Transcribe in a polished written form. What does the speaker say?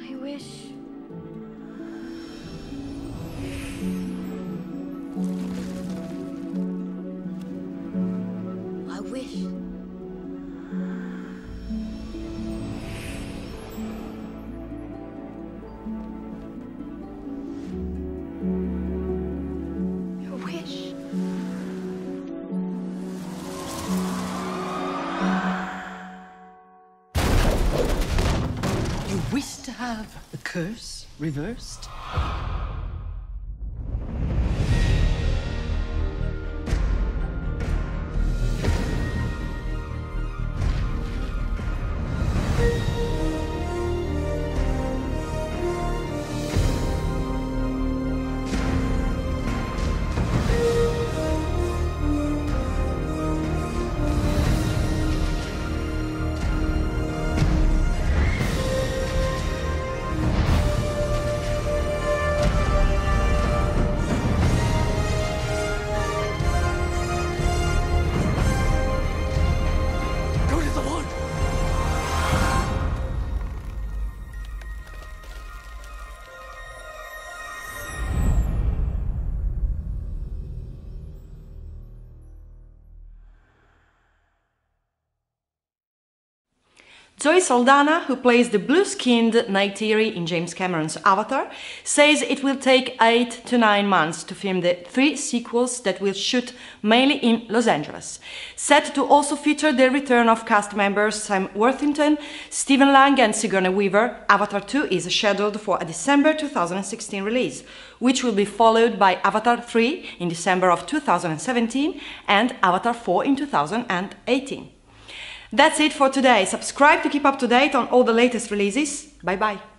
I wish... I wish... You wish to have the curse reversed? Zoe Saldana, who plays the blue-skinned Neytiri in James Cameron's Avatar, says it will take 8 to 9 months to film the 3 sequels that will shoot mainly in Los Angeles. Set to also feature the return of cast members Sam Worthington, Stephen Lang and Sigourney Weaver, Avatar 2 is scheduled for a December 2016 release, which will be followed by Avatar 3 in December of 2017 and Avatar 4 in 2018. That's it for today. Subscribe to keep up to date on all the latest releases. Bye bye.